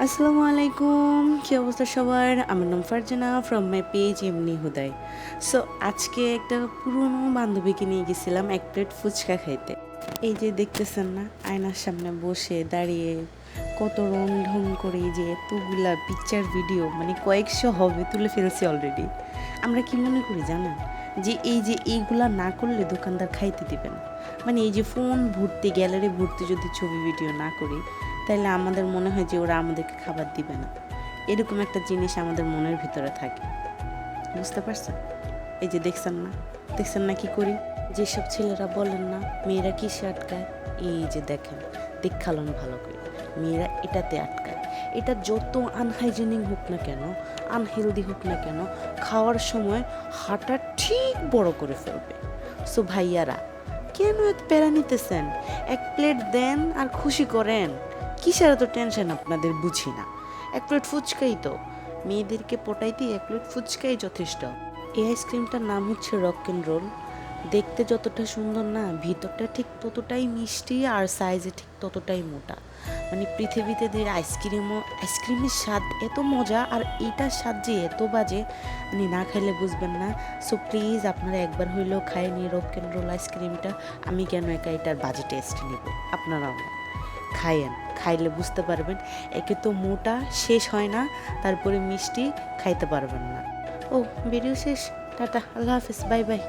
আসসালামু আলাইকুম, কী অবস্থা সবার? আমার নাম ফারজানা ফ্রম মাই পেজ এমনি হুদাই। সো আজকে একটা পুরনো বান্ধবীকে নিয়ে গেছিলাম এক প্লেট ফুচকা খাইতে। এই যে দেখতেছেন না, আয়নার সামনে বসে দাঁড়িয়ে কত রং ঢং করে এই যে এতগুলা পিকচার ভিডিও মানে কয়েকশো হবে তুলে ফেলছি অলরেডি। আমরা কি মনে করি জানেন, যে এই যে এইগুলা না করলে দোকানদার খাইতে দিবে না। মানে এই যে ফোন ভর্তি গ্যালারি ভর্তি যদি ছবি ভিডিও না করি, তাইলে আমাদের মনে হয় যে ওরা আমাদেরকে খাবার দিবে না। এরকম একটা জিনিস আমাদের মনের ভিতরে থাকে, বুঝতে পারছেন? এই যে দেখছেন না কি করি? যেসব ছেলেরা বলেন না মেয়েরা কিসে আটকায়, এই যে দেখেন, দেখালন ভালো করে, মেয়েরা এটাতে আটকায়। এটা যত আনহাইজেনিক হোক না কেন, আনহেলদি হোক না কেন, খাওয়ার সময় হাঁটা ঠিক বড় করে ফেলবে। সো ভাইয়ারা, কেন এত প্যারা নিতেছেন? এক প্লেট দেন আর খুশি করেন। কিসের এত টেনশন আপনাদের বুঝি না। এক প্লেট ফুচকাই তো, মেয়েদেরকে পটাইতে এক প্লেট ফুচকাই যথেষ্ট। এই আইসক্রিমটার নাম হচ্ছে রক অ্যান্ড রোল। দেখতে যতটা সুন্দর না, ভিতরটা ঠিক ততটাই মিষ্টি আর সাইজে ঠিক ততটাই মোটা। মানে পৃথিবীতে যে আইসক্রিমের স্বাদ এত মজা, আর এটার স্বাদ যে এত বাজে, মানে না খাইলে বুঝবেন না। সো প্লিজ আপনারা একবার হইলেও খাইনি রক অ্যান্ড রোল আইসক্রিমটা। আমি কেন একা এটার বাজে টেস্ট নেব, আপনারাও না খাইয়েন, খাইলে বুঝতে পারবেন। একে তো মোটা, শেষ হয় না, তারপরে মিষ্টি, খাইতে পারবেন না। ও, ভিডিও শেষ। টাটা, আল্লাহ হাফিজ, বাই বাই।